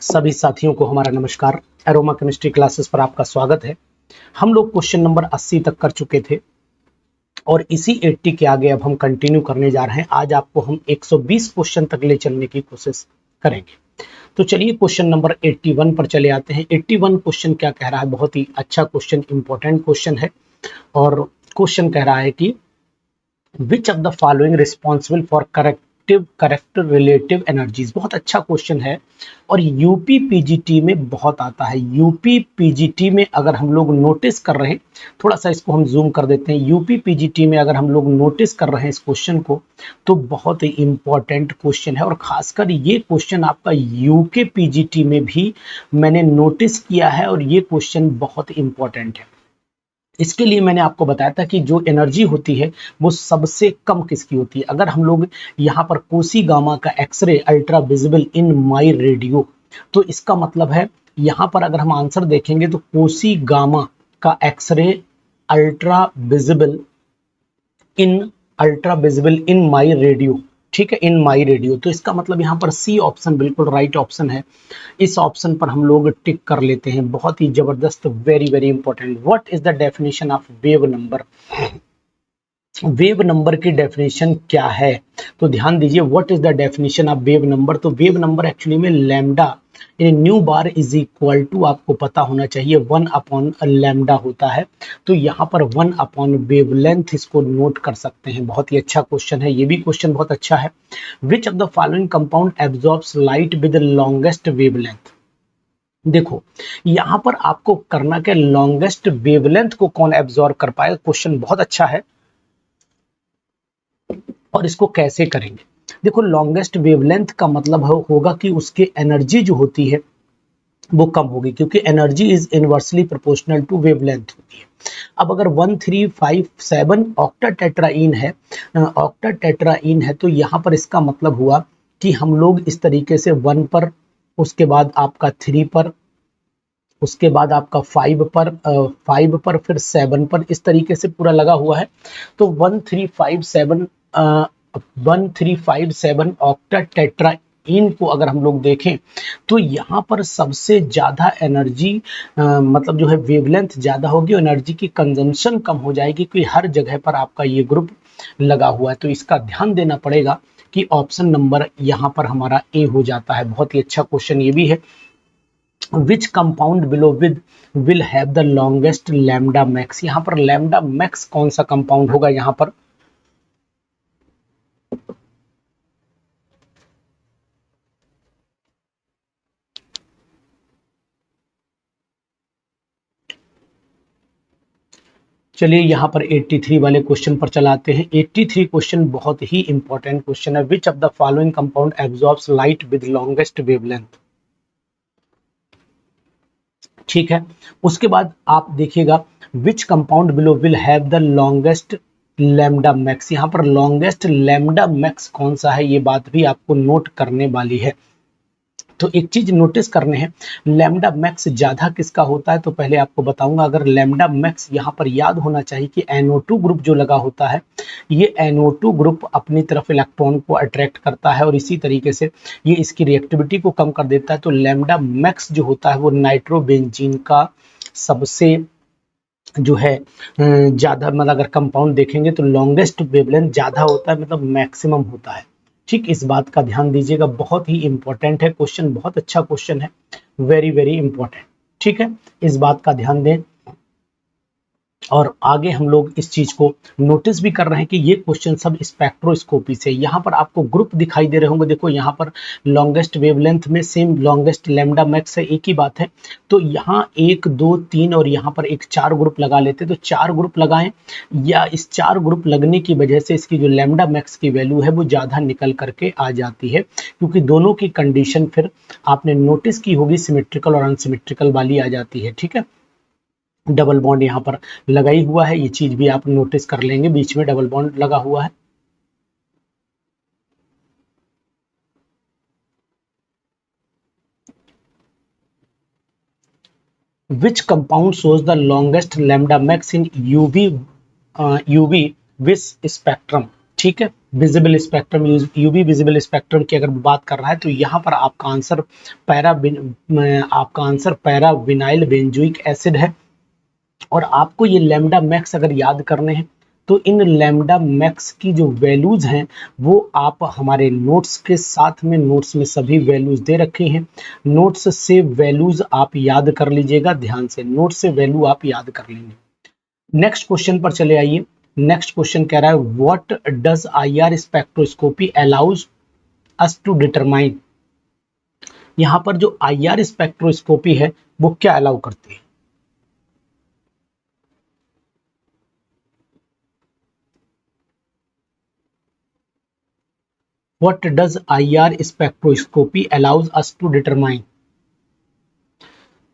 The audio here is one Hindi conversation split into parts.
सभी साथियों को हमारा नमस्कार। एरोमा केमिस्ट्री क्लासेस पर आपका स्वागत है। हम लोग क्वेश्चन नंबर 80 तक कर चुके थे और इसी 80 के आगे अब हम कंटिन्यू करने जा रहे हैं। आज आपको हम 120 क्वेश्चन तक ले चलने की कोशिश करेंगे। तो चलिए क्वेश्चन नंबर 81 पर चले आते हैं। 81 क्वेश्चन क्या कह रहा है? बहुत ही अच्छा क्वेश्चन, इंपॉर्टेंट क्वेश्चन है और क्वेश्चन कह रहा है कि विच of the following responsible for correct relative energies. बहुत अच्छा क्वेश्चन है और यूपी पीजीटी में बहुत आता है। यूपी पीजीटी में अगर हम लोग नोटिस कर रहे हैं, थोड़ा सा इसको हम जूम कर देते हैं। यूपी पीजीटी में अगर हम लोग नोटिस कर रहे हैं इस क्वेश्चन को, तो बहुत ही इंपॉर्टेंट क्वेश्चन है और खासकर ये क्वेश्चन आपका यूके पीजीटी में भी मैंने नोटिस किया है और ये क्वेश्चन बहुत इंपॉर्टेंट है। इसके लिए मैंने आपको बताया था कि जो एनर्जी होती है वो सबसे कम किसकी होती है। अगर हम लोग यहाँ पर कोसी गामा का x ray ultra visible in my radio, तो इसका मतलब है यहाँ पर अगर हम आंसर देखेंगे तो कोसी गामा का x ray ultra visible in my radio, ठीक है, इन माई रेडियो। तो इसका मतलब यहाँ पर सी ऑप्शन बिल्कुल राइट ऑप्शन है। इस ऑप्शन पर हम लोग टिक कर लेते हैं। बहुत ही जबरदस्त, very very important. What is the definition of wave number? Wave number की डेफिनेशन क्या है? तो ध्यान दीजिए, what is the definition of wave number. तो वेव नंबर एक्चुअली में lambda nu bar is equal to, आपको पता होना चाहिए, 1 अपॉन लैम्डा होता है। तो यहाँ पर 1 अपॉन वेवलेंथ इसको नोट कर सकते हैं। बहुत ही अच्छा क्वेश्चन है, ये भी क्वेश्चन बहुत अच्छा है। Which of the following compound absorbs light with longest wavelength. देखो यहां पर आपको करना क्या, लॉन्गेस्ट वेवलेंथ को कौन एब्जॉर्ब कर पाएगा। क्वेश्चन बहुत अच्छा है और इसको कैसे करेंगे। देखो लॉन्गेस्ट वेवलेंथ का मतलब होगा कि उसकी एनर्जी जो होती है वो कम होगी, क्योंकि energy is inversely proportional to wavelength होती है। अब अगर 1357 ऑक्टाटेट्राइन है, ऑक्टाटेट्राइन है, तो यहाँ पर इसका मतलब हुआ कि हम लोग इस तरीके से 1 पर, उसके बाद आपका 3 पर, उसके बाद आपका 5 पर फिर 7 पर, इस तरीके से पूरा लगा हुआ है। तो 1357 ऑक्टाटेट्राइन को अगर हम लोग देखें तो यहाँ पर सबसे ज्यादा एनर्जी मतलब जो है वेवलेंथ ज्यादा होगी और एनर्जी की कंजम्पशन कम हो जाएगी, क्योंकि हर जगह पर आपका ये ग्रुप लगा हुआ है। तो इसका ध्यान देना पड़ेगा कि ऑप्शन नंबर यहाँ पर हमारा ए हो जाता है। बहुत ही अच्छा क्वेश्चन ये भी है। Which compound below with will have the longest lambda max. यहाँ पर लैम्डा मैक्स कौन सा कंपाउंड होगा यहाँ पर? चलिए यहाँ पर 83 वाले क्वेश्चन पर चलाते हैं। 83 क्वेश्चन बहुत ही इंपॉर्टेंट क्वेश्चन है। Which of the following compound absorbs light with longest wavelength. ठीक है, उसके बाद आप देखिएगा which compound below will have the longest lambda max. यहाँ पर लॉन्गेस्ट लैम्डा मैक्स कौन सा है, ये बात भी आपको नोट करने वाली है। तो एक चीज नोटिस करने हैं, लैम्डा मैक्स ज्यादा किसका होता है। तो पहले आपको बताऊंगा, अगर लैम्डा मैक्स यहाँ पर याद होना चाहिए कि NO2 ग्रुप जो लगा होता है, ये NO2 ग्रुप अपनी तरफ इलेक्ट्रॉन को अट्रैक्ट करता है और इसी तरीके से ये इसकी रिएक्टिविटी को कम कर देता है। तो लैम्डा मैक्स जो होता है वो नाइट्रोबेंजीन का सबसे जो है ज्यादा, मतलब अगर कंपाउंड देखेंगे तो लॉन्गेस्ट वेवलेंथ ज्यादा होता है, मतलब मैक्सिमम होता है। ठीक, इस बात का ध्यान दीजिएगा, बहुत ही इंपॉर्टेंट है क्वेश्चन, बहुत अच्छा क्वेश्चन है, वेरी वेरी इंपॉर्टेंट। ठीक है, इस बात का ध्यान दें और आगे हम लोग इस चीज को नोटिस भी कर रहे हैं कि ये क्वेश्चन सब स्पेक्ट्रोस्कोपी से। यहाँ पर आपको ग्रुप दिखाई दे रहे होंगे। देखो यहाँ पर लॉन्गेस्ट वेवलेंथ में सेम लॉन्गेस्ट लैम्डा मैक्स है, एक ही बात है। तो यहाँ 1 2 3 और यहाँ पर एक 4 ग्रुप लगा लेते, तो 4 ग्रुप लगाएं, या इस 4 ग्रुप लगने की वजह से इसकी जो लैम्डा मैक्स की वैल्यू है वो ज्यादा निकल करके आ जाती है, क्योंकि दोनों की कंडीशन फिर आपने नोटिस की होगी सिमेट्रिकल और अनसिमेट्रिकल वाली आ जाती है। ठीक है, डबल बॉन्ड यहाँ पर लगा ही हुआ है, ये चीज भी आप नोटिस कर लेंगे, बीच में डबल बॉन्ड लगा हुआ है। Which compound shows the longest lambda max in UV विस स्पेक्ट्रम। ठीक है। Visible spectrum, UV visible spectrum की अगर बात कर रहा है तो यहाँ पर आपका answer para vinyl benzoic acid है। और आपको ये लैम्डा मैक्स अगर याद करने हैं तो इन लैम्डा मैक्स की जो वैल्यूज हैं वो आप हमारे नोट्स के साथ में, नोट्स में सभी वैल्यूज दे रखी हैं। नोट्स से वैल्यूज आप याद कर लीजिएगा, ध्यान से नोट्स से वैल्यू आप याद कर लेंगे। नेक्स्ट क्वेश्चन पर चले आइए। नेक्स्ट क्वेश्चन कह रहा है what does IR spectroscopy allows us to determine. यहां पर जो आईआर स्पेक्ट्रोस्कोपी है वो क्या अलाउ करती है? What does IR spectroscopy allows us to determine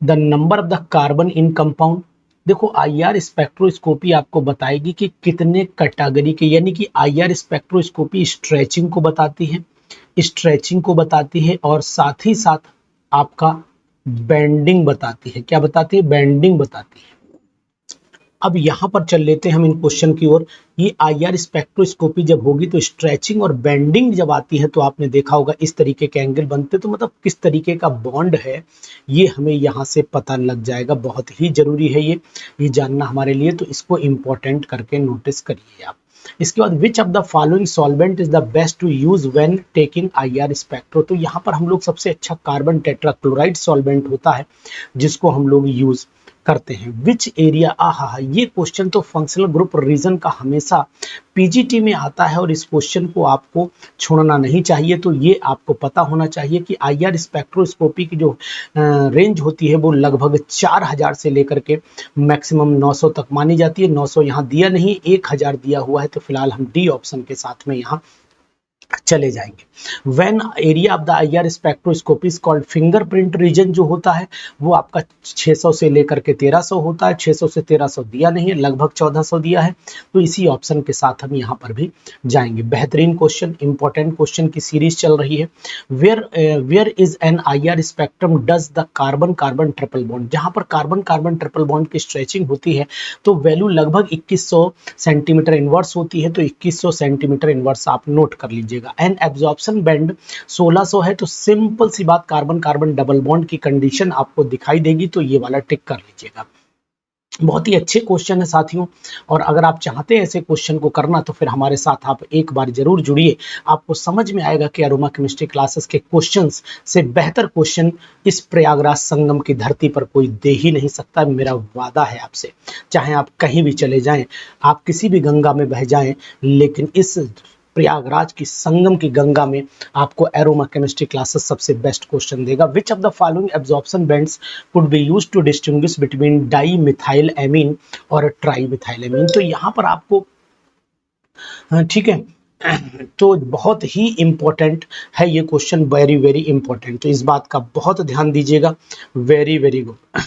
the number of the carbon in compound? देखो IR स्पेक्ट्रोस्कोपी आपको बताएगी कि कितने कैटेगरी के, यानी कि IR स्पेक्ट्रोस्कोपी स्ट्रेचिंग को बताती है, स्ट्रेचिंग को बताती है और साथ ही साथ आपका बेंडिंग बताती है। क्या बताती है? बेंडिंग बताती है। अब यहाँ पर चल लेते हैं हम इन क्वेश्चन की ओर। ये आईआर स्पेक्ट्रोस्कोपी जब होगी तो स्ट्रेचिंग और बेंडिंग जब आती है तो आपने देखा होगा इस तरीके के एंगल बनते, तो मतलब किस तरीके का बॉन्ड है ये हमें यहाँ से पता लग जाएगा। बहुत ही जरूरी है ये जानना हमारे लिए, तो इसको इम्पोर्टेंट करके नोटिस करिए आप। इसके बाद which of the following solvent is the best to use when taking IR spectro. तो यहाँ पर हम लोग सबसे अच्छा कार्बन टेट्राक्लोराइड सॉल्वेंट होता है जिसको हम लोग यूज करते हैं। विच एरिया, आहा, ये क्वेश्चन तो फंक्शनल ग्रुप रीजन का हमेशा पीजीटी में आता है और इस क्वेश्चन को आपको छोड़ना नहीं चाहिए। तो ये आपको पता होना चाहिए कि आईआर स्पेक्ट्रोस्कोपी की जो रेंज होती है वो लगभग 4000 से लेकर के मैक्सिमम 900 तक मानी जाती है। 900 यहाँ दिया नहीं, 1000 दिया हुआ है, तो फिलहाल हम डी ऑप्शन के साथ में यहाँ चले जाएंगे। When area of the IR spectroscopy is called fingerprint region, जो होता है वो आपका 600 से लेकर के 1300 होता है। 600 से 1300 दिया नहीं है, लगभग 1400 दिया है, तो इसी ऑप्शन के साथ हम यहाँ पर भी जाएंगे। बेहतरीन क्वेश्चन, इंपॉर्टेंट क्वेश्चन की सीरीज चल रही है। Where is an IR spectrum does the carbon carbon triple bond. जहां पर कार्बन कार्बन ट्रिपल बॉन्ड की स्ट्रेचिंग होती है तो वैल्यू लगभग 2100 सेंटीमीटर इनवर्स होती है, तो 2100 सेंटीमीटर इनवर्स आप नोट कर लीजिए। एंड एब्जॉर्प्शन बैंड 1600 है, तो सिंपल सी बात, कार्बन कार्बन डबल बॉन्ड की कंडीशन आपको दिखाई देगी, तो ये वाला टिक कर लीजिएगा। बहुत ही अच्छे क्वेश्चन है साथियों, और अगर आप चाहते हैं ऐसे क्वेश्चन को करना तो फिर हमारे साथ आप एक बार जरूर जुड़िए। आपको समझ में आएगा कि अरोमा केमिस्ट्री क्लासेस के क्वेश्चंस से बेहतर क्वेश्चन इस प्रयागराज संगम की धरती पर कोई दे ही नहीं सकता। मेरा वादा है आपसे, चाहे आप कहीं भी चले जाएं, आप किसी भी गंगा में बह जाएं, लेकिन इस प्रयागराज की संगम की गंगा में आपको एरोमा केमिस्ट्री क्लासेस सबसे बेस्ट क्वेश्चन देगा। Which of the following absorption bands could be used to distinguish between dimethylamine और ट्राई मिथाइल एमीन। तो यहाँ पर आपको, ठीक है, तो बहुत ही इंपॉर्टेंट है ये क्वेश्चन, वेरी वेरी इंपॉर्टेंट, तो इस बात का बहुत ध्यान दीजिएगा। Very very good.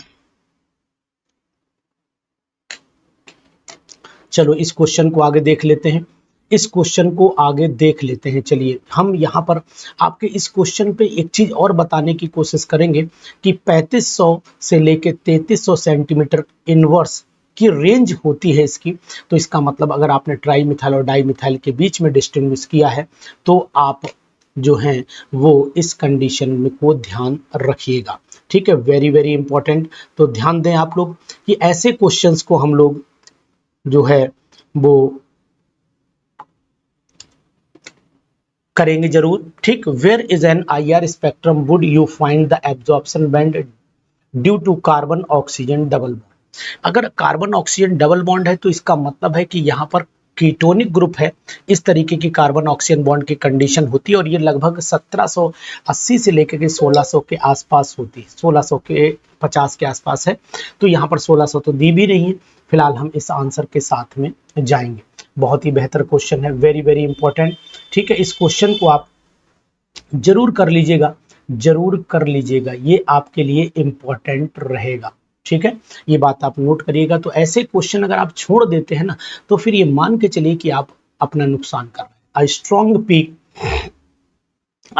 चलो इस क्वेश्चन को आगे देख लेते हैं। इस क्वेश्चन को आगे देख लेते हैं। चलिए हम यहाँ पर आपके इस क्वेश्चन पे एक चीज और बताने की कोशिश करेंगे कि 3500 से लेके 3300 सेंटीमीटर इनवर्स की रेंज होती है इसकी। तो इसका मतलब अगर आपने ट्राई मिथाइल और डाई मिथाइल के बीच में डिस्टिंग्विश किया है तो आप जो हैं वो इस कंडीशन में को ध्यान रखिएगा। ठीक है, वेरी वेरी इंपॉर्टेंट। तो ध्यान दें आप लोग कि ऐसे क्वेश्चंस को हम लोग जो है वो करेंगे जरूर। ठीक, where is an IR spectrum would you find the absorption band due to carbon oxygen double bond. अगर कार्बन ऑक्सीजन डबल बॉन्ड है तो इसका मतलब है कि यहाँ पर कीटोनिक ग्रुप है, इस तरीके की कार्बन ऑक्सीजन बॉन्ड की कंडीशन होती है, और ये लगभग 1780 से लेकर के 1600 के आसपास होती है, 1650 के आसपास है। तो यहाँ पर 1600 तो दी भी नहीं है, फिलहाल हम इस आंसर के साथ में जाएंगे। बहुत ही बेहतर क्वेश्चन है, वेरी वेरी इंपॉर्टेंट। ठीक है, इस क्वेश्चन को आप जरूर कर लीजिएगा, जरूर कर लीजिएगा, ये आपके लिए इंपॉर्टेंट रहेगा। ठीक है, ये बात आप नोट करिएगा। तो ऐसे क्वेश्चन अगर आप छोड़ देते हैं ना तो फिर ये मान के चलिए कि आप अपना नुकसान कर रहे हैं।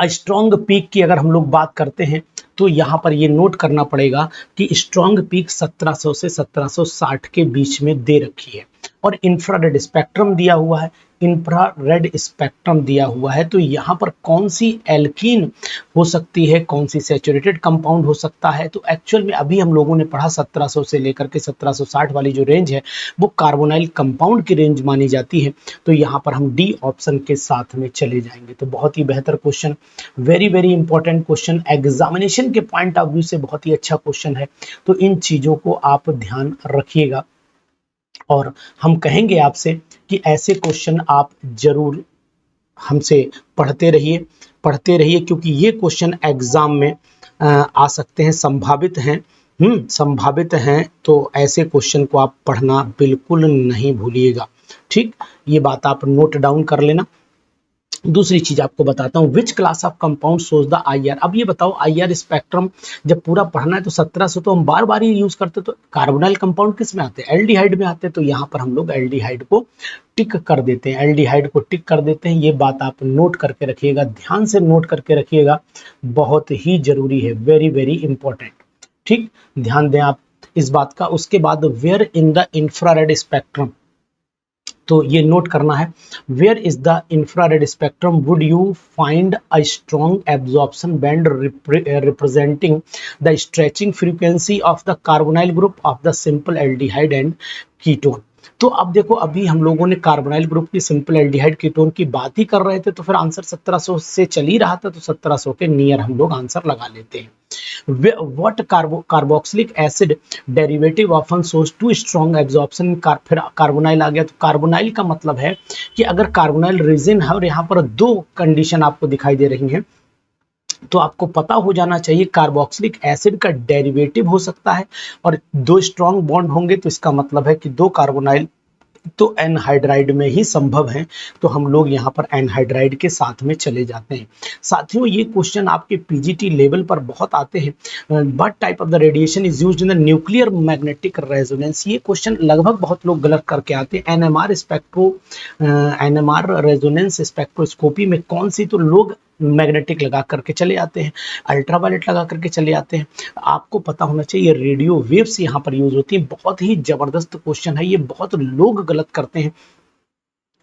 स्ट्रॉन्ग पीक की अगर हम लोग बात करते हैं तो यहाँ पर ये नोट करना पड़ेगा कि स्ट्रॉन्ग पीक 1700 से 1760 के बीच में दे रखी है, और इंफ्रारेड स्पेक्ट्रम दिया हुआ है। इंफ्रारेड स्पेक्ट्रम दिया हुआ है, तो यहाँ पर कौन सी एल्कीन हो सकती है, कौन सी सैचुरेटेड कंपाउंड हो सकता है। तो एक्चुअल में अभी हम लोगों ने पढ़ा 1700 से लेकर के 1760 वाली जो रेंज है वो कार्बोनाइल कंपाउंड की रेंज मानी जाती है। तो यहाँ पर हम डी ऑप्शन के साथ में चले जाएंगे। तो बहुत ही बेहतर question, very very important question, examination के पॉइंट ऑफ व्यू से बहुत ही अच्छा क्वेश्चन है। तो इन चीजों को आप ध्यान रखिएगा और हम कहेंगे आपसे कि ऐसे क्वेश्चन आप जरूर हमसे पढ़ते रहिए क्योंकि ये क्वेश्चन एग्जाम में आ सकते हैं, संभावित हैं। संभावित हैं, तो ऐसे क्वेश्चन को आप पढ़ना बिल्कुल नहीं भूलिएगा। ठीक, ये बात आप नोट डाउन कर लेना। दूसरी चीज आपको बताता हूँ, which class of compound shows the IR। अब ये बताओ IR स्पेक्ट्रम जब पूरा पढ़ना है तो 1700 तो हम बार बार ही यूज करते, तो कार्बोनाइल कंपाउंड किस में आते हैं, एल्डिहाइड में आते हैं। तो यहाँ पर हम लोग एल्डिहाइड को टिक कर देते हैं, एल्डिहाइड को टिक कर देते हैं। ये बात आप नोट करके रखिएगा, ध्यान से नोट करके रखिएगा, बहुत ही जरूरी है, वेरी वेरी इंपॉर्टेंट। ठीक, ध्यान दें आप इस बात का। उसके बाद where in the infrared spectrum, तो ये नोट करना है, where is the infrared spectrum would you find a strong absorption band representing the stretching frequency of the carbonyl group of the simple aldehyde and ketone. तो अब देखो, अभी हम लोगों ने कार्बोनाइल ग्रुप की सिंपल एल्डिहाइड कीटोन की बात ही कर रहे थे, तो फिर आंसर 1700 से चल ही रहा था, तो 1700 के नियर हम लोग आंसर लगा लेते हैं। What carboxylic acid derivative often shows too strong absorption, फिर कार्बोनाइल आ गया। तो कार्बोनाइल का मतलब है कि अगर कार्बोनाइल रीजन है और यहाँ पर दो कंडीशन आपको दिखाई दे रही हैं, तो आपको पता हो जाना चाहिए कार्बोक्सिलिक एसिड का डेरिवेटिव हो सकता है और दो स्ट्रॉन्ग बॉन्ड होंगे, तो इसका मतलब है कि दो कार्बोनाइल तो एनहाइड्राइड में ही संभव है। तो हम लोग यहाँ पर एनहाइड्राइड के साथ में चले जाते हैं। साथियों, ये क्वेश्चन आपके पीजीटी लेवल पर बहुत आते हैं। What type of the radiation is used in the nuclear magnetic resonance, ये क्वेश्चन लगभग बहुत लोग गलत करके आते हैं। एनएमआर रेजोनेंस स्पेक्ट्रोस्कोपी में कौन सी, तो लोग मैग्नेटिक लगा करके चले आते हैं, अल्ट्रावायलेट लगा करके चले आते हैं। आपको पता होना चाहिए रेडियो वेव्स यहाँ पर यूज होती है। बहुत ही जबरदस्त क्वेश्चन है ये, बहुत लोग गलत करते हैं,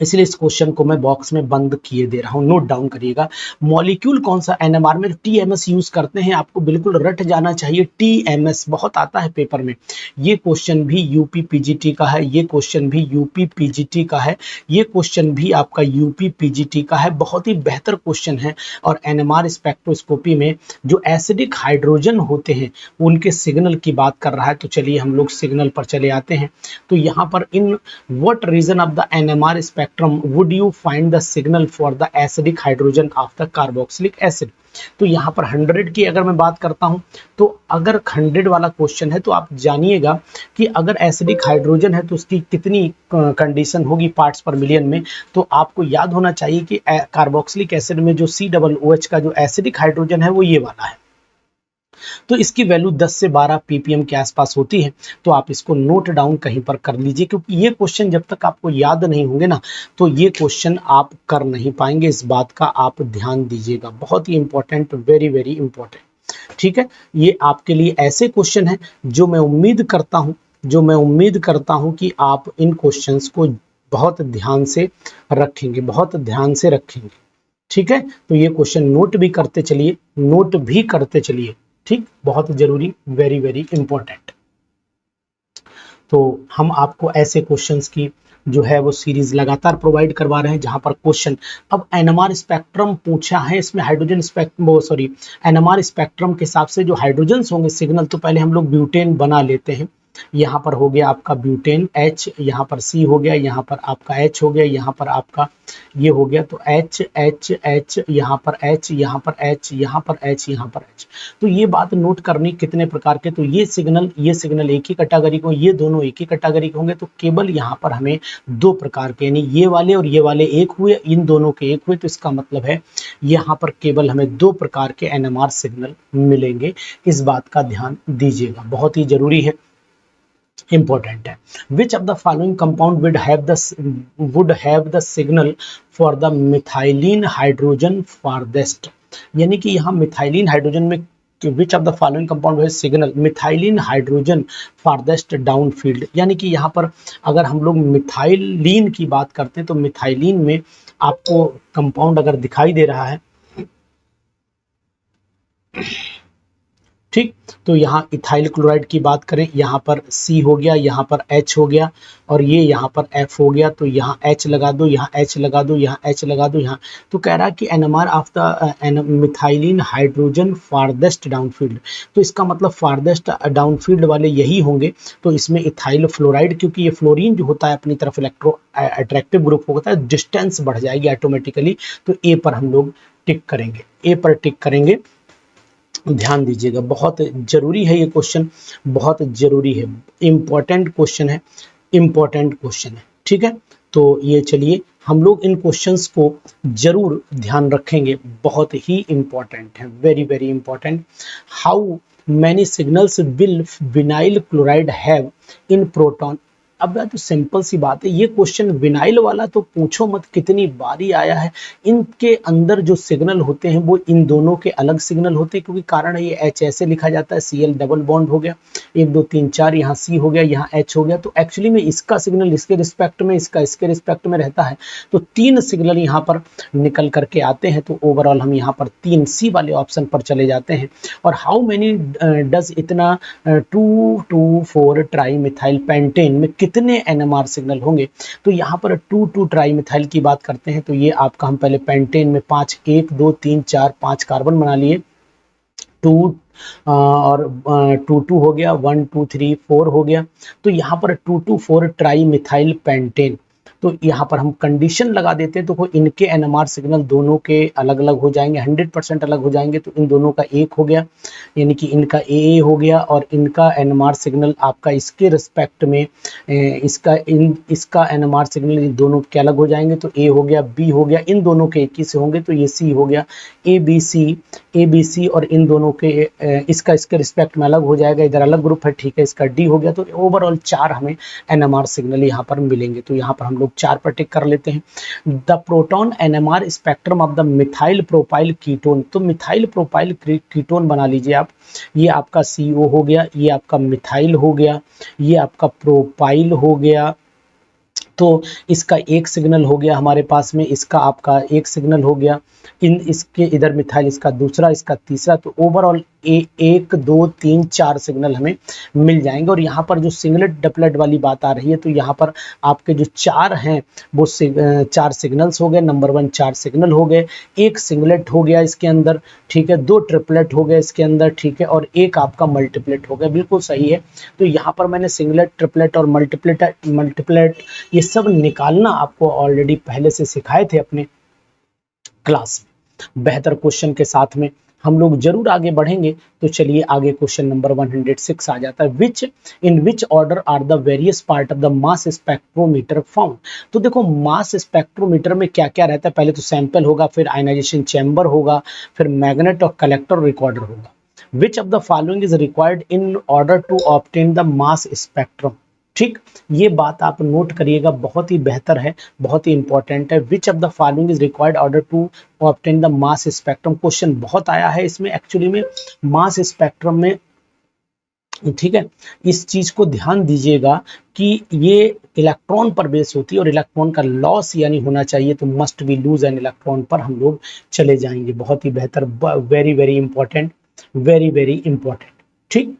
इसलिए इस क्वेश्चन को मैं बॉक्स में बंद किए दे रहा हूं, नोट डाउन करिएगा। मॉलिक्यूल कौन सा, एनएमआर में टीएमएस यूज करते हैं, आपको बिल्कुल रट जाना चाहिए, टीएमएस बहुत आता है पेपर में। ये क्वेश्चन भी यूपी पीजीटी का है, ये क्वेश्चन भी यूपी पीजीटी का है, ये क्वेश्चन भी आपका यूपी पीजीटी का है, बहुत ही बेहतर क्वेश्चन है। और एनएमआर स्पेक्ट्रोस्कोपी में जो एसिडिक हाइड्रोजन होते हैं उनके सिग्नल की बात कर रहा है। तो चलिए हम लोग सिग्नल पर चले आते हैं। तो यहाँ पर in what region of the NMR spectrum would you find the signal for the acidic hydrogen of the carboxylic acid। तो यहाँ पर 100 की अगर मैं बात करता हूँ, तो अगर 100 वाला क्वेश्चन है तो आप जानिएगा कि अगर एसिडिक हाइड्रोजन है तो उसकी कितनी कंडीशन होगी पार्ट्स पर मिलियन में। तो आपको याद होना चाहिए कि कार्बोक्सिलिक एसिड में जो COOH का जो एसिडिक हाइड्रोजन है वो ये वाला है, तो इसकी वैल्यू 10 से 12 ppm के आसपास होती है। तो आप इसको नोट डाउन कहीं पर कर लीजिए, क्योंकि ये क्वेश्चन जब तक आपको याद नहीं होंगे ना, तो ये क्वेश्चन आप कर नहीं पाएंगे। इस बात का आप ध्यान दीजिएगा, बहुत ही इंपॉर्टेंट, वेरी वेरी इंपॉर्टेंट। ठीक है, ये आपके लिए ऐसे क्वेश्चन हैं जो मैं उम्मीद करता हूं कि आप इन क्वेश्चंस को बहुत ध्यान से रखेंगे, ठीक है। तो ये क्वेश्चन नोट भी करते चलिए, ठीक, बहुत जरूरी, वेरी वेरी इंपॉर्टेंट। तो हम आपको ऐसे क्वेश्चंस की जो है वो सीरीज लगातार प्रोवाइड करवा रहे हैं, जहां पर क्वेश्चन, अब एनएमआर स्पेक्ट्रम पूछा है, इसमें हाइड्रोजन एनएमआर स्पेक्ट्रम के हिसाब से जो हाइड्रोजन्स होंगे सिग्नल, तो पहले हम लोग ब्यूटेन बना लेते हैं। यहाँ पर हो गया आपका ब्यूटेन H, यहाँ पर C हो गया, यहाँ पर आपका H हो गया, यहाँ पर आपका ये हो गया, तो H H H, यहाँ पर H, यहाँ पर H, यहाँ पर H, यहाँ पर H। तो ये बात नोट करनी कितने प्रकार के, तो ये सिग्नल एक ही कैटेगरी को, ये दोनों एक ही कैटेगरी के होंगे। तो केवल यहाँ पर हमें दो प्रकार के, यानी ये वाले और ये वाले एक हुए, इन दोनों के एक हुए, तो इसका मतलब है यहाँ पर केवल हमें दो प्रकार के एनएमआर सिग्नल मिलेंगे। इस बात का ध्यान दीजिएगा, बहुत ही जरूरी है, इंपॉर्टेंट है। Which of the following compound would have the signal for the methylene hydrogen farthest, यानी कि यहाँ मिथाइलिन हाइड्रोजन में which of the following compound है signal methylene hydrogen farthest down field, यानी कि यहाँ पर अगर हम लोग मिथाइलिन की बात करते हैं तो मिथाइलिन में आपको कंपाउंड अगर दिखाई दे रहा है, ठीक, तो यहाँ इथाइल क्लोराइड की बात करें, यहाँ पर C हो गया, यहाँ पर H हो गया और ये यहाँ पर F हो गया, तो यहाँ H लगा दो, यहाँ H लगा दो, यहाँ H लगा दो, यहाँ तो कह रहा है कि NMR of the methylene hydrogen farthest downfield, तो इसका मतलब फारदेस्ट डाउनफील्ड वाले यही होंगे। तो इसमें इथाइल फ्लोराइड, क्योंकि ये फ्लोरीन जो होता है अपनी तरफ इलेक्ट्रो अट्रैक्टिव ग्रुप होता है, डिस्टेंस बढ़ जाएगी ऑटोमेटिकली, तो ए पर हम लोग टिक करेंगे, ए पर टिक करेंगे। ध्यान दीजिएगा, बहुत जरूरी है ये क्वेश्चन, बहुत जरूरी है, इंपॉर्टेंट क्वेश्चन है, इंपॉर्टेंट क्वेश्चन है, ठीक है। तो ये चलिए हम लोग इन क्वेश्चंस को जरूर ध्यान रखेंगे, बहुत ही इंपॉर्टेंट है, very very important. How many signals will vinyl chloride have in proton. अब तो सिंपल सी बात है, ये क्वेश्चन विनाइल वाला तो पूछो मत, कितनी बारी आया है। इनके अंदर जो सिग्नल होते हैं वो इन दोनों के अलग सिग्नल होते हैं, क्योंकि कारण है ये H ऐसे लिखा जाता है, Cl डबल बॉन्ड हो गया, 1 2 3 4, यहाँ C हो गया, यहाँ H हो गया, तो एक्चुअली में इसका सिग्नल इसके रिस्पेक्ट में, इसका इसके रिस्पेक्ट में रहता है, तो 3 सिग्नल यहाँ पर निकल करके आते हैं। तो ओवरऑल हम यहाँ पर 3 C वाले ऑप्शन पर चले जाते हैं। और हाउ मेनी डज इतना 2,2,4 ट्राई मिथाइल पेंटेन में कितने NMR सिग्नल होंगे। तो यहाँ पर 2,2 ट्राई मिथाइल की बात करते हैं, तो ये आपका हम पहले पेंटेन में 5 1 2 3 4 5 कार्बन बना लिए, 2 और 2,2 हो गया, 1 2 3 4 हो गया। तो यहाँ पर 2,2,4 ट्राई मिथाइल पेंटेन, तो यहाँ पर हम कंडीशन लगा देते हैं, तो इनके NMR सिग्नल दोनों के अलग अलग हो जाएंगे, 100% अलग हो जाएंगे। तो इन दोनों का 1 हो गया, यानी कि इनका AA हो गया, और इनका NMR सिग्नल आपका इसके रिस्पेक्ट में इसका NMR सिग्नल इन दोनों के अलग हो जाएंगे, तो A हो गया, B हो गया, इन दोनों के एक ही से होंगे, तो ये C हो गया, ABC, और इन दोनों के इसका इसके रिस्पेक्ट में अलग हो जाएगा, इधर अलग ग्रुप है, ठीक है, इसका D हो गया। तो ओवरऑल 4 हमें NMR सिग्नल यहाँ पर मिलेंगे, तो यहाँ पर हम लोग 4 पर टिक कर लेते हैं। The proton NMR spectrum of the methyl propyl ketone, तो मिथाइल प्रोपाइल कीटोन बना लीजिए आप, ये आपका CO हो गया, ये आपका मिथाइल हो गया, ये आपका प्रोपाइल हो गया, तो इसका एक सिग्नल हो गया हमारे पास में, इसका आपका एक सिग्नल हो गया, इसके इधर मिथाइल इसका दूसरा, इसका तीसरा, तो ओवरऑल 1 2 3 4 सिग्नल हमें मिल जाएंगे। और यहाँ पर जो सिंगलेट डबलेट वाली बात आ रही है, तो यहाँ पर आपके जो 4 हैं वो 4 सिग्नल्स हो गए, नंबर 1 4 सिग्नल हो गए, एक सिंगलेट हो गया इसके अंदर, ठीक है, 2 ट्रिपलेट हो गए इसके अंदर, ठीक है, और एक आपका मल्टीप्लेट हो गया, बिल्कुल सही है। तो यहाँ पर मैंने सिंगलेट, ट्रिपलेट और मल्टीप्लेट ये सब निकालना आपको ऑलरेडी पहले से सिखाए थे अपने क्लास में। बेहतर क्वेश्चन के साथ में हम लोग जरूर आगे बढ़ेंगे। तो चलिए आगे क्वेश्चन नंबर 106 आ जाता है, in which order are the various part of the mass spectrometer found. तो देखो मास स्पेक्ट्रोमीटर में क्या क्या रहता है, पहले तो सैंपल होगा, फिर आयनाइजेशन चैम्बर होगा, फिर मैग्नेट और कलेक्टर रिकॉर्डर होगा। Which of the following is required in order to obtain the mass spectrum. ठीक, ये बात आप नोट करिएगा, बहुत ही बेहतर है, बहुत ही इंपॉर्टेंट है। Which of the following is required order to obtain the mass spectrum, question बहुत आया है इसमें एक्चुअली में मास स्पेक्ट्रम में, ठीक है। इस चीज को ध्यान दीजिएगा कि ये इलेक्ट्रॉन पर बेस होती है, और इलेक्ट्रॉन का लॉस यानी होना चाहिए, तो must be lose an electron पर हम लोग चले जाएंगे, बहुत ही बेहतर, very very important, very very important, ठीक।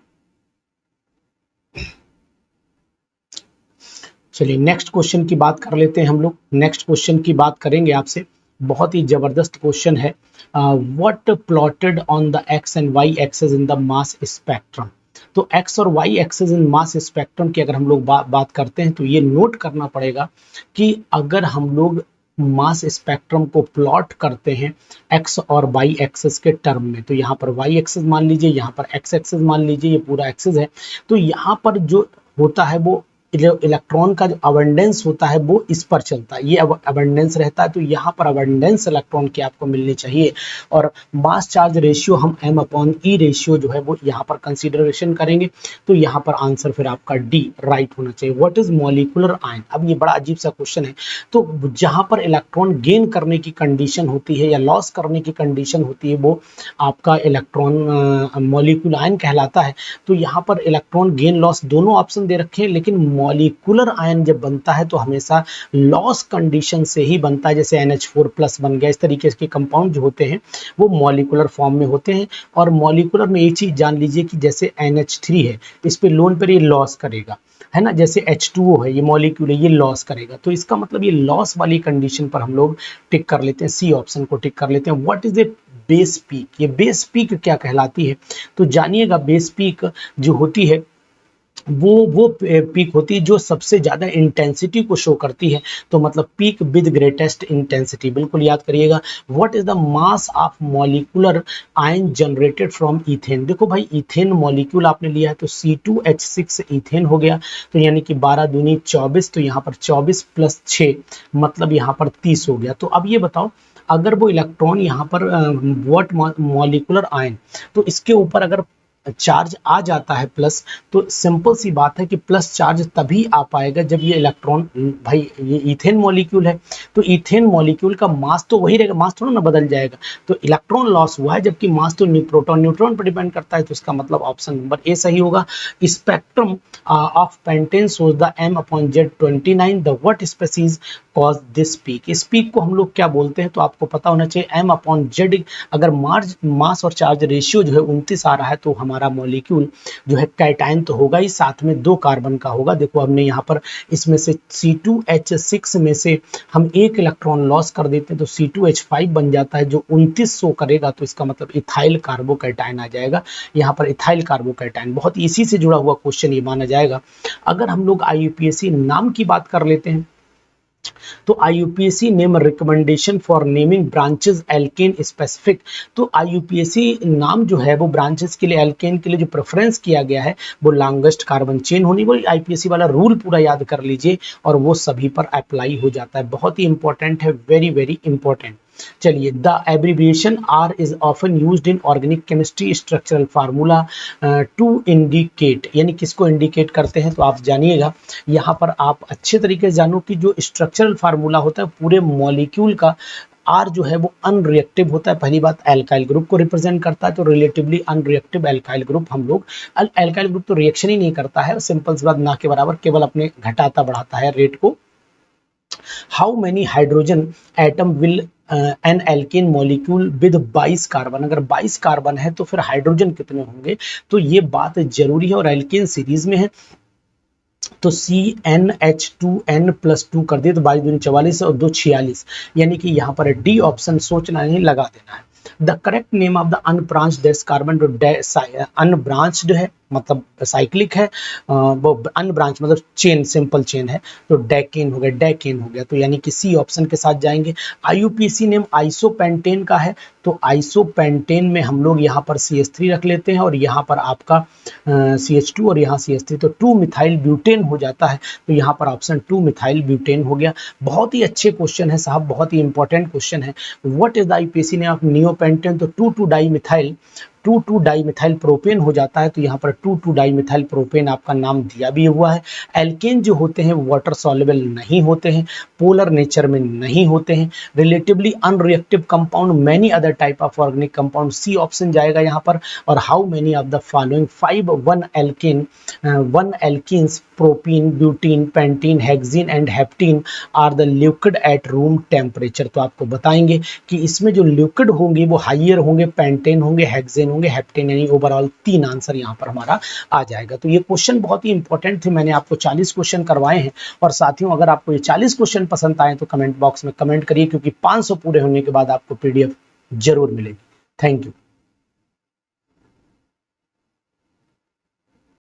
चलिए नेक्स्ट क्वेश्चन की बात कर लेते हैं हम लोग। नेक्स्ट क्वेश्चन की बात करेंगे आपसे, बहुत ही जबरदस्त क्वेश्चन है। What plotted on the X and Y axes in the mass spectrum. तो एक्स और Y axes in mass spectrum की अगर हम लोग बात करते हैं, तो ये नोट करना पड़ेगा कि अगर हम लोग मास स्पेक्ट्रम को प्लॉट करते हैं एक्स और वाई एक्सेस के टर्म में, तो यहाँ पर वाई एक्सेस मान लीजिए, यहाँ पर एक्स एक्सेस मान लीजिए, ये पूरा एक्सेस है, तो यहाँ पर जो होता है वो जो इलेक्ट्रॉन का जो अबंडेंस होता है वो इस पर चलता है, ये अबंडेंस रहता है, तो यहाँ पर अबंडेंस इलेक्ट्रॉन की आपको मिलनी चाहिए। और मास चार्ज रेशियो हम m/e रेशियो जो है वो यहाँ पर कंसीडरेशन करेंगे, तो यहाँ पर आंसर फिर आपका डी राइट होना चाहिए। व्हाट इज मॉलिक्यूलर आयन, अब ये बड़ा अजीब सा क्वेश्चन है। तो जहाँ पर इलेक्ट्रॉन गेन करने की कंडीशन होती है या लॉस करने की कंडीशन होती है वो आपका इलेक्ट्रॉन मॉलिक्यूलर आयन कहलाता है। तो यहाँ पर इलेक्ट्रॉन गेन लॉस दोनों ऑप्शन दे रखे हैं, लेकिन मॉलिक्यूलर आयन जब बनता है तो हमेशा लॉस कंडीशन से ही बनता है। जैसे NH4+ बन गया, इस तरीके के कंपाउंड जो होते हैं वो मॉलिक्यूलर फॉर्म में होते हैं। और मॉलिक्यूलर में एक चीज जान लीजिए कि जैसे NH3 है, इस पे लोन पर ये लॉस करेगा, है ना। जैसे H2O है, ये मॉलिक्यूल है, ये लॉस करेगा। तो इसका मतलब ये लॉस वाली कंडीशन पर हम लोग टिक कर लेते हैं, सी ऑप्शन को टिक कर लेते हैं। What is a base peak, ये बेस पीक क्या कहलाती है, तो जानिएगा बेस पीक जो होती है वो पीक होती है जो सबसे ज्यादा इंटेंसिटी को शो करती है। तो मतलब पीक विद ग्रेटेस्ट इंटेंसिटी, बिल्कुल याद करिएगा। What is the mass of molecular ion generated from ethane, देखो भाई इथेन मॉलिक्यूल आपने लिया है तो C2H6 इथेन हो गया, तो यानी कि 12 दूनी 24, तो यहाँ पर 24 + 6 मतलब यहाँ पर 30 हो गया। तो अब ये बताओ, अगर वो इलेक्ट्रॉन यहाँ पर व्हाट मॉलिक्यूलर आयन, तो इसके ऊपर अगर चार्ज आ जाता है प्लस, तो सिंपल सी बात है कि प्लस चार्ज तभी आ पाएगा जब ये इलेक्ट्रॉन, भाई ये इथेन मॉलिक्यूल है तो इथेन मॉलिक्यूल का मास तो वही रहेगा, मास थोड़ा ना बदल जाएगा। तो इलेक्ट्रॉन लॉस हुआ है, जबकि मास तो प्रोटॉन न्यूट्रॉन पर डिपेंड करता है। तो इसका मतलब ऑप्शन नंबर ए सही होगा। Spectrum of pentane shows the M/Z29, the what species cause this peak, इस पीक को हम लोग क्या बोलते हैं, तो आपको पता होना चाहिए M/Z। अगर मास और चार्ज रेशियो जो है 29 आ रहा है तो हमारा मॉलिक्यूल जो है कैटायन तो होगा ही, साथ में 2 कार्बन का होगा। देखो हमने यहाँ पर इसमें से C2H6 में से हम एक इलेक्ट्रॉन लॉस कर देते हैं तो C2H5 बन जाता है जो 29 शो करेगा, तो इसका मतलब इथाइल कार्बोकैटायन आ जाएगा। यहाँ पर इथाइल कार्बोकैटायन बहुत इसी से जुड़ा हुआ क्वेश्चन ये माना जाएगा। अगर हम लोग IUPAC नाम की बात कर लेते हैं, तो IUPAC name recommendation for naming branches alkane specific, तो IUPAC नाम जो है वो ब्रांचेस के लिए, एल्केन के लिए जो प्रेफरेंस किया गया है वो लॉन्गेस्ट कार्बन चेन होनी, वो IUPAC वाला रूल पूरा याद कर लीजिए और वो सभी पर अप्लाई हो जाता है। बहुत ही इंपॉर्टेंट है, वेरी वेरी इंपॉर्टेंट। चलिए, the abbreviation R is often used in organic chemistry structural formula to indicate, यानी किसको इंडिकेट करते हैं, तो आप जानिएगा। यहाँ पर आप अच्छे तरीके से जानो कि जो स्ट्रक्चरल फार्मूला होता है पूरे मॉलिक्यूल का, आर जो है वो अनरिएक्टिव होता है। पहली बात, एल्काइल ग्रुप को रिप्रेजेंट करता है, तो रिलेटिवली अनरिएक्टिव एल्काइल ग्रुप हम लोग, एल्काइल ग्रुप तो रिएक्शन ही नहीं करता है, सिंपल सी बात, ना के बराबर, केवल अपने घटाता बढ़ाता है रेट को। How many hydrogen atom will an alkane molecule with 22 carbon, अगर 22 कार्बन है तो फिर हाइड्रोजन कितने होंगे, तो ये बात जरूरी है और एल्केन सीरीज में है। तो CnH2n+2 कर दिए तो 22 दूनी 44 और 2 46, यानी कि यहाँ पर डी ऑप्शन सोचना नहीं, लगा देना है। The correct name of the unbranched dec carbon, जो अनब्रांच्ड है मतलब साइक्लिक है, वो अनब्रांच मतलब चेन, सिंपल चेन है, तो डेकेन हो गया, डेकेन हो गया, तो यानी कि सी ऑप्शन के साथ जाएंगे। IUPAC नेम आइसोपेंटेन का है, तो आइसोपेंटेन में हम लोग यहाँ पर CH3 रख लेते हैं और यहाँ पर आपका CH2 और यहाँ CH3, तो 2 मिथाइल ब्यूटेन हो जाता है, तो यहाँ पर ऑप्शन 2 मिथाइल ब्यूटेन हो गया। बहुत ही अच्छे क्वेश्चन है साहब, बहुत ही इंपॉर्टेंट क्वेश्चन है। What is the IUPAC name of neopentane, तो 2,2 डाइमिथाइल प्रोपेन हो जाता है, तो यहाँ पर 2,2 डाइमिथाइल प्रोपेन आपका नाम दिया भी हुआ है। एल्केन जो होते हैं वाटर सॉल्युबल नहीं होते हैं, पोलर नेचर में नहीं होते हैं, relatively unreactive compound, many other type of organic compound, C option जाएगा यहाँ पर। और how many of the following 5 1 alkenes propene, butene, pentene, hexene and heptene are the liquid at room temperature, तो आपको बताएंगे कि इसमें जो लिक्विड होंगे वो हाइयर होंगे, पेंटेन होंगे, हेक्सेन होंगे, हेप्टेन, यानी ओवरऑल 3 आंसर यहाँ पर हमारा आ जाएगा। तो ये क्वेश्चन बहुत ही इंपॉर्टेंट थे, मैंने आपको 40 क्वेश्चन करवाए हैं। और साथियों, अगर आपको ये 40 क्वेश्चन पसंद आए तो कमेंट बॉक्स में कमेंट करिए, क्योंकि 500 पूरे होने के बाद आपको PDF जरूर मिलेगी। Thank you.